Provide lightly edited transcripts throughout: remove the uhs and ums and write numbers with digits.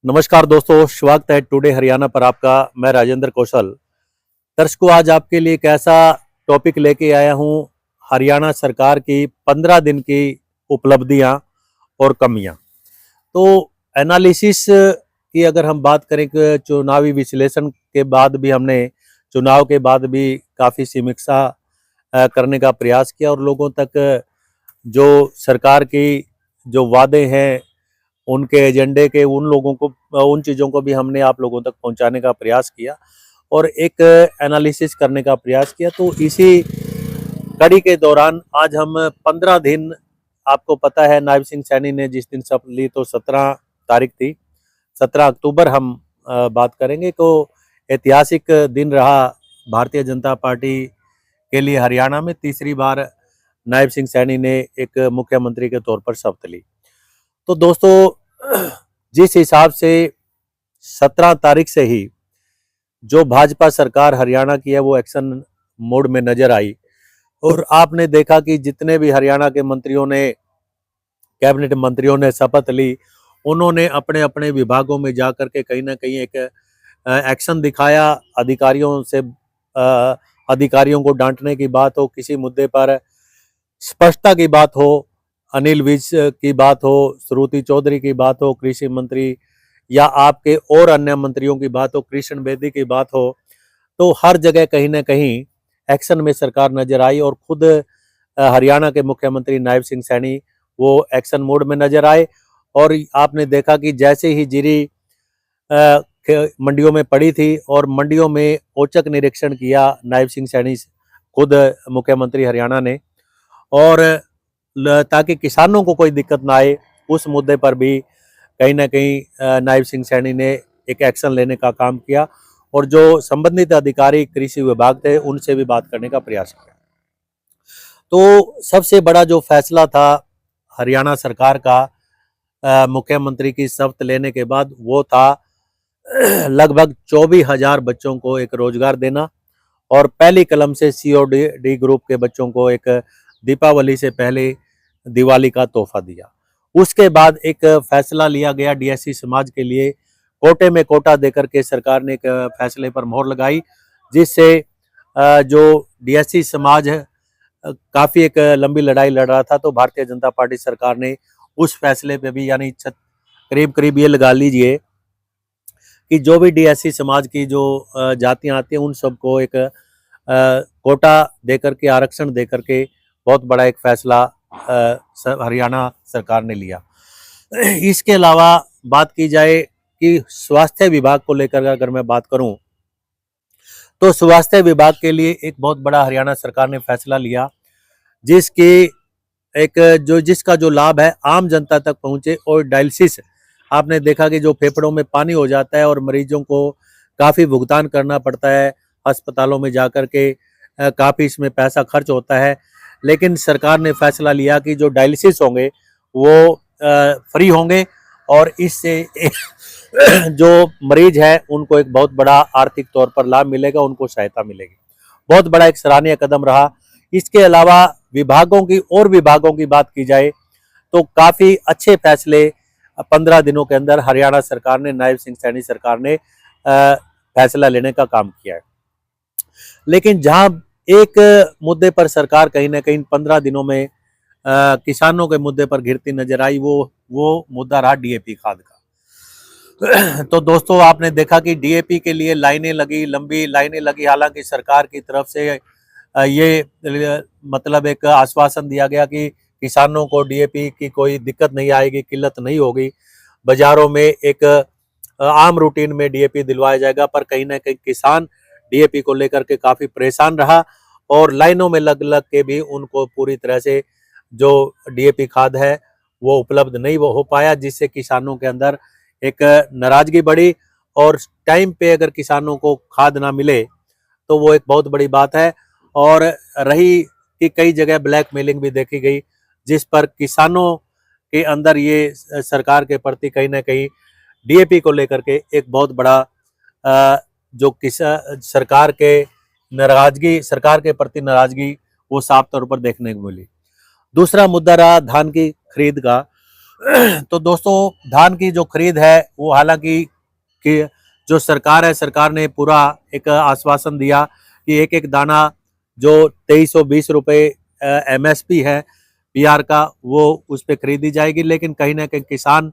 नमस्कार दोस्तों, स्वागत है टुडे हरियाणा पर आपका। मैं राजेंद्र कौशल। दर्शकों, आज आपके लिए एक ऐसा टॉपिक लेके आया हूं, हरियाणा सरकार की 15 दिन की उपलब्धियां और कमियां। तो एनालिसिस की अगर हम बात करें कि चुनावी विश्लेषण के बाद भी हमने चुनाव के बाद भी काफ़ी समीक्षा करने का प्रयास किया और लोगों तक जो सरकार की जो वादे हैं, उनके एजेंडे के उन लोगों को उन चीज़ों को भी हमने आप लोगों तक पहुंचाने का प्रयास किया और एक एनालिसिस करने का प्रयास किया। तो इसी कड़ी के दौरान आज हम 15 दिन, आपको पता है नायब सिंह सैनी ने जिस दिन शपथ ली तो 17 तारीख थी, 17 अक्टूबर हम बात करेंगे। तो ऐतिहासिक दिन रहा भारतीय जनता पार्टी के लिए। हरियाणा में तीसरी बार नायब सिंह सैनी ने एक मुख्यमंत्री के तौर पर शपथ ली। तो दोस्तों, जिस हिसाब से 17 तारीख से ही जो भाजपा सरकार हरियाणा की है वो एक्शन मोड में नजर आई और आपने देखा कि जितने भी हरियाणा के मंत्रियों ने, कैबिनेट मंत्रियों ने शपथ ली, उन्होंने अपने अपने विभागों में जाकर के कहीं ना कहीं एक एक्शन दिखाया। अधिकारियों को डांटने की बात हो, किसी मुद्दे पर स्पष्टता की बात हो, अनिल विज की बात हो, श्रुति चौधरी की बात हो, कृषि मंत्री, या आपके और अन्य मंत्रियों की बात हो, कृष्ण बेदी की बात हो, तो हर जगह कहीं ना कहीं एक्शन में सरकार नजर आई और खुद हरियाणा के मुख्यमंत्री नायब सिंह सैनी वो एक्शन मोड में नजर आए। और आपने देखा कि जैसे ही जीरी मंडियों में पड़ी थी और मंडियों में औचक निरीक्षण किया नायब सिंह सैनी खुद मुख्यमंत्री हरियाणा ने, और ताकि किसानों को कोई दिक्कत ना आए उस मुद्दे पर भी कहीं ना कहीं नायब सिंह सैनी ने एक एक्शन लेने का काम किया और जो संबंधित अधिकारी कृषि विभाग थे उनसे भी बात करने का प्रयास किया। तो सबसे बड़ा जो फैसला था हरियाणा सरकार का मुख्यमंत्री की शपथ लेने के बाद, वो था लगभग 24,000 बच्चों को एक रोजगार देना और पहली कलम से COD ग्रुप के बच्चों को एक दीपावली से पहले दिवाली का तोहफा दिया। उसके बाद एक फैसला लिया गया DSC समाज के लिए, कोटे में कोटा देकर के सरकार ने एक फैसले पर मोहर लगाई, जिससे जो DSC समाज काफ़ी एक लंबी लड़ाई लड़ रहा था। तो भारतीय जनता पार्टी सरकार ने उस फैसले पे भी, यानी करीब करीब ये लगा लीजिए कि जो भी DSC समाज की जो जातियाँ आती हैं उन सबको एक कोटा देकर के, आरक्षण देकर के बहुत बड़ा एक फैसला हरियाणा सरकार ने लिया। इसके अलावा बात की जाए कि स्वास्थ्य विभाग को लेकर अगर मैं बात करूं, तो स्वास्थ्य विभाग के लिए एक बहुत बड़ा हरियाणा सरकार ने फैसला लिया, जिसका जो लाभ है आम जनता तक पहुंचे। और डायलिसिस, आपने देखा कि जो फेफड़ों में पानी हो जाता है और मरीजों को काफ़ी भुगतान करना पड़ता है, अस्पतालों में जाकर के काफ़ी इसमें पैसा खर्च होता है, लेकिन सरकार ने फैसला लिया कि जो डायलिसिस होंगे वो फ्री होंगे और इससे जो मरीज है उनको एक बहुत बड़ा आर्थिक तौर पर लाभ मिलेगा, उनको सहायता मिलेगी। बहुत बड़ा एक सराहनीय कदम रहा। इसके अलावा विभागों की बात की जाए तो काफ़ी अच्छे फैसले 15 दिनों के अंदर हरियाणा सरकार ने, नायब सिंह सैनी सरकार ने फैसला लेने का काम किया है। लेकिन जहां एक मुद्दे पर सरकार कहीं ना कहीं 15 दिनों में किसानों के मुद्दे पर घिरती नजर आई, वो मुद्दा रहा DAP खाद का। तो दोस्तों, आपने देखा कि DAP के लिए लंबी लाइनें लगी। हालांकि सरकार की तरफ से ये मतलब एक आश्वासन दिया गया कि किसानों को DAP की कोई दिक्कत नहीं आएगी, किल्लत नहीं होगी, बाजारों में एक आम रूटीन में DAP दिलवाया जाएगा। पर कहीं ना कहीं किसान DAP को लेकर के काफ़ी परेशान रहा और लाइनों में लग लग के भी उनको पूरी तरह से जो DAP खाद है वो उपलब्ध नहीं हो पाया, जिससे किसानों के अंदर एक नाराजगी बढ़ी। और टाइम पे अगर किसानों को खाद ना मिले तो वो एक बहुत बड़ी बात है। और रही कि कई जगह ब्लैकमेलिंग भी देखी गई, जिस पर किसानों के अंदर ये सरकार के प्रति कहीं ना कहीं DAP को लेकर के एक बहुत बड़ा जो सरकार के प्रति नाराजगी वो साफ तौर पर देखने को मिली। दूसरा मुद्दा रहा धान की खरीद का। तो दोस्तों धान की जो खरीद है वो हालांकि कि जो सरकार है, सरकार ने पूरा एक आश्वासन दिया कि एक एक दाना जो 2320 रुपये MSP है PR का, वो उस पर खरीदी जाएगी। लेकिन कहीं ना कहीं किसान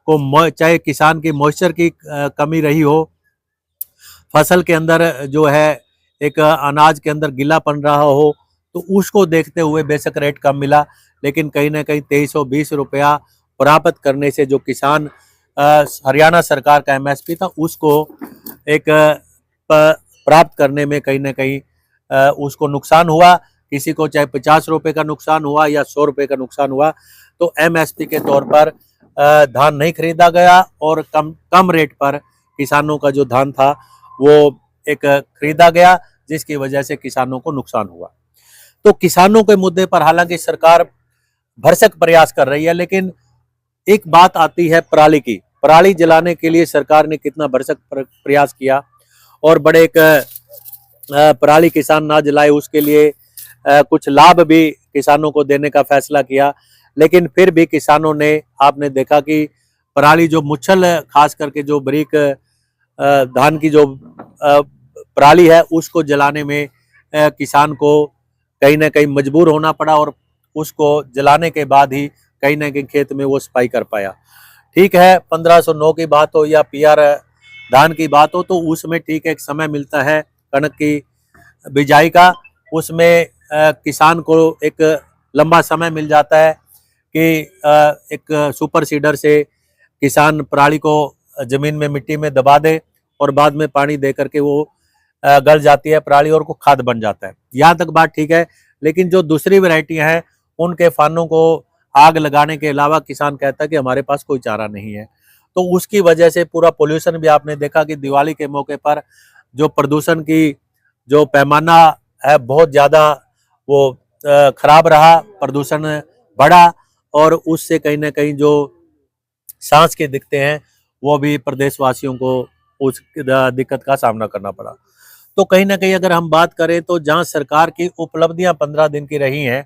को, चाहे किसान की मॉइस्चर की कमी रही हो, फसल के अंदर जो है एक अनाज के अंदर गीलापन रहा हो, तो उसको देखते हुए बेशक रेट कम मिला, लेकिन कहीं ना कहीं 2320 रुपया प्राप्त करने से जो किसान हरियाणा सरकार का MSP था उसको एक प्राप्त करने में कहीं ना कहीं उसको नुकसान हुआ। किसी को चाहे 50 रुपये का नुकसान हुआ या 100 रुपये का नुकसान हुआ, तो MSP के तौर पर धान नहीं खरीदा गया और कम रेट पर किसानों का जो धान था वो एक खरीदा गया, जिसकी वजह से किसानों को नुकसान हुआ। तो किसानों के मुद्दे पर हालांकि सरकार भरसक प्रयास कर रही है, लेकिन एक बात आती है पराली की। पराली जलाने के लिए सरकार ने कितना भरसक प्रयास किया और बड़े एक पराली किसान ना जलाए उसके लिए कुछ लाभ भी किसानों को देने का फैसला किया, लेकिन फिर भी किसानों ने, आपने देखा कि पराली जो मुच्छल, खास करके जो बारीक धान की जो पराली है उसको जलाने में किसान को कहीं ना कहीं मजबूर होना पड़ा और उसको जलाने के बाद ही कहीं ना कहीं खेत में वो सफाई कर पाया। ठीक है, 1509 की बात हो या PR धान की बात हो, तो उसमें ठीक है एक समय मिलता है कणक की बिजाई का, उसमें किसान को एक लंबा समय मिल जाता है कि एक सुपर सीडर से किसान पराली को जमीन में मिट्टी में दबा दे और बाद में पानी दे करके वो गल जाती है पराली और को खाद बन जाता है। यहाँ तक बात ठीक है, लेकिन जो दूसरी वैरायटियां हैं उनके फानों को आग लगाने के अलावा किसान कहता है कि हमारे पास कोई चारा नहीं है। तो उसकी वजह से पूरा पोल्यूशन भी, आपने देखा कि दिवाली के मौके पर जो प्रदूषण की जो पैमाना है बहुत ज़्यादा वो खराब रहा, प्रदूषण बढ़ा और उससे कहीं ना कहीं जो सांस के दिखते हैं वो भी प्रदेशवासियों को उस दिक्कत का सामना करना पड़ा। तो कहीं ना कहीं अगर हम बात करें तो जहां सरकार की उपलब्धियां 15 दिन की रही हैं,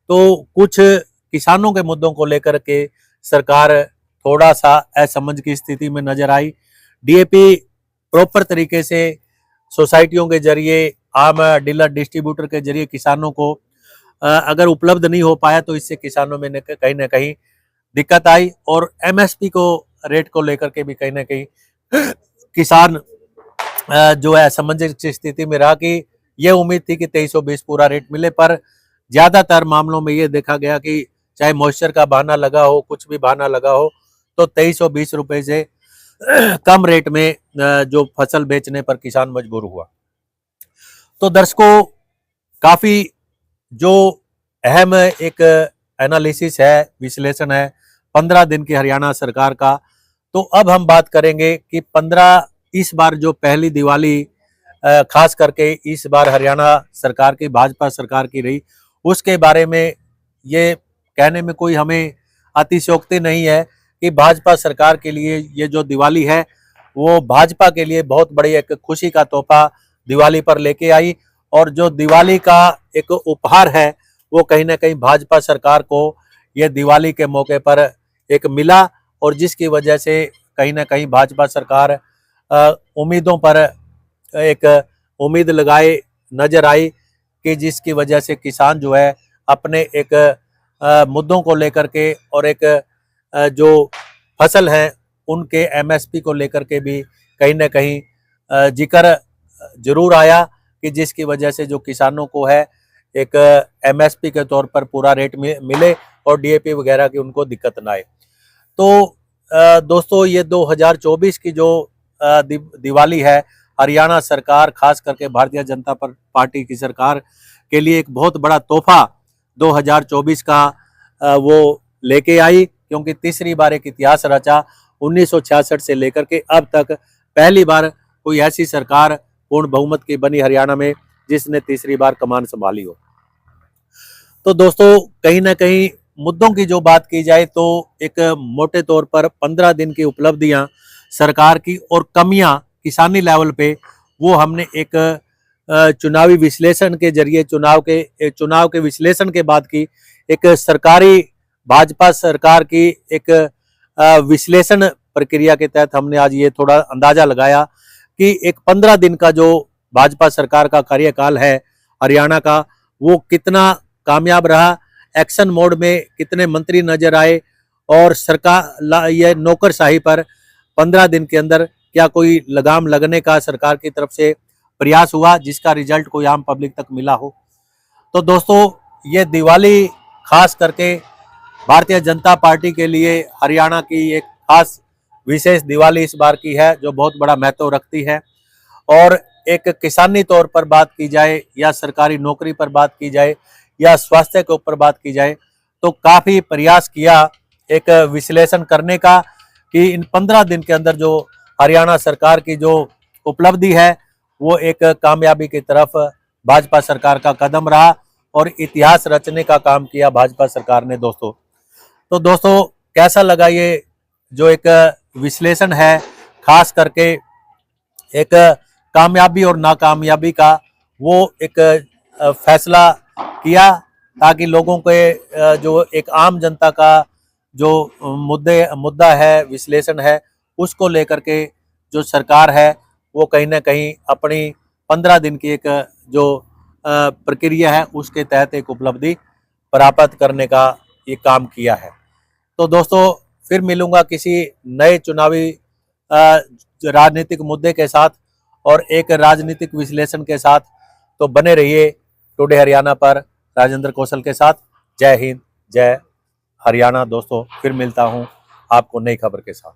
तो कुछ किसानों के मुद्दों को लेकर के सरकार थोड़ा सा असमंजस की स्थिति में नजर आई। DAP प्रॉपर तरीके से सोसाइटियों के जरिए, आम डीलर डिस्ट्रीब्यूटर के जरिए किसानों को अगर उपलब्ध नहीं हो पाया, तो इससे किसानों में कहीं ना कहीं दिक्कत आई और MSP को रेट को लेकर के भी कहीं ना कहीं किसान जो है असमंजस की स्थिति में रहा कि ये उम्मीद थी कि 2320 पूरा रेट मिले, पर ज्यादातर मामलों में ये देखा गया कि चाहे मॉइस्चर का बहाना लगा हो, कुछ भी बहाना लगा हो, तो 2320 रुपये से कम रेट में जो फसल बेचने पर किसान मजबूर हुआ। तो दर्शकों, काफी जो अहम एक एनालिसिस है, विश्लेषण है 15 दिन की हरियाणा सरकार का। तो अब हम बात करेंगे कि 15 इस बार जो पहली दिवाली खास करके इस बार हरियाणा सरकार की, भाजपा सरकार की रही, उसके बारे में ये कहने में कोई हमें अतिशयोक्ति नहीं है कि भाजपा सरकार के लिए ये जो दिवाली है वो भाजपा के लिए बहुत बड़ी एक खुशी का तोहफा दिवाली पर लेके आई। और जो दिवाली का एक उपहार है वो कहीं ना कहीं भाजपा सरकार को ये दिवाली के मौके पर एक मिला और जिसकी वजह से कहीं ना कहीं भाजपा सरकार उम्मीदों पर एक उम्मीद लगाए नजर आई कि जिसकी वजह से किसान जो है अपने एक मुद्दों को लेकर के और एक जो फसल है उनके MSP को लेकर के भी कहीं ना कहीं जिक्र जरूर आया कि जिसकी वजह से जो किसानों को है एक MSP के तौर पर पूरा रेट मिले और DAP वगैरह की उनको दिक्कत ना आए। तो दोस्तों, ये 2024 की जो दिवाली है, हरियाणा सरकार खास करके भारतीय जनता पार्टी की सरकार के लिए एक बहुत बड़ा तोहफा 2024 का वो लेके आई, क्योंकि तीसरी बार एक इतिहास रचा। 1966 से लेकर के अब तक पहली बार कोई ऐसी सरकार पूर्ण बहुमत की बनी हरियाणा में जिसने तीसरी बार कमान संभाली हो। तो दोस्तों, कहीं ना कहीं मुद्दों की जो बात की जाए तो एक मोटे तौर पर 15 दिन की उपलब्धियां सरकार की और कमियां किसानी लेवल पे, वो हमने एक चुनावी विश्लेषण के जरिए, चुनाव के विश्लेषण के बाद की एक सरकारी भाजपा सरकार की एक विश्लेषण प्रक्रिया के तहत हमने आज ये थोड़ा अंदाजा लगाया कि एक 15 दिन का जो भाजपा सरकार का कार्यकाल है हरियाणा का, वो कितना कामयाब रहा, एक्शन मोड में कितने मंत्री नजर आए और सरकार ये नौकरशाही पर 15 दिन के अंदर क्या कोई लगाम लगने का सरकार की तरफ से प्रयास हुआ जिसका रिजल्ट कोई आम पब्लिक तक मिला हो। तो दोस्तों, ये दिवाली खास करके भारतीय जनता पार्टी के लिए हरियाणा की एक खास विशेष दिवाली इस बार की है जो बहुत बड़ा महत्व रखती है। और एक किसानी तौर पर बात की जाए या सरकारी नौकरी पर बात की जाए या स्वास्थ्य के ऊपर बात की जाए तो काफ़ी प्रयास किया एक विश्लेषण करने का कि इन 15 दिन के अंदर जो हरियाणा सरकार की जो उपलब्धि है वो एक कामयाबी की तरफ भाजपा सरकार का कदम रहा और इतिहास रचने का काम किया भाजपा सरकार ने। दोस्तों, तो दोस्तों कैसा लगा ये जो एक विश्लेषण है, खास करके एक कामयाबी और नाकामयाबी का वो एक फैसला किया ताकि लोगों के जो एक आम जनता का जो मुद्दा है, विश्लेषण है, उसको लेकर के जो सरकार है वो कहीं ना कहीं अपनी 15 दिन की एक जो प्रक्रिया है उसके तहत एक उपलब्धि प्राप्त करने का ये काम किया है। तो दोस्तों, फिर मिलूंगा किसी नए चुनावी राजनीतिक मुद्दे के साथ और एक राजनीतिक विश्लेषण के साथ। तो बने रहिए टुडे हरियाणा पर राजेंद्र कौशल के साथ। जय हिंद, जय हरियाणा। दोस्तों, फिर मिलता हूं आपको नई खबर के साथ।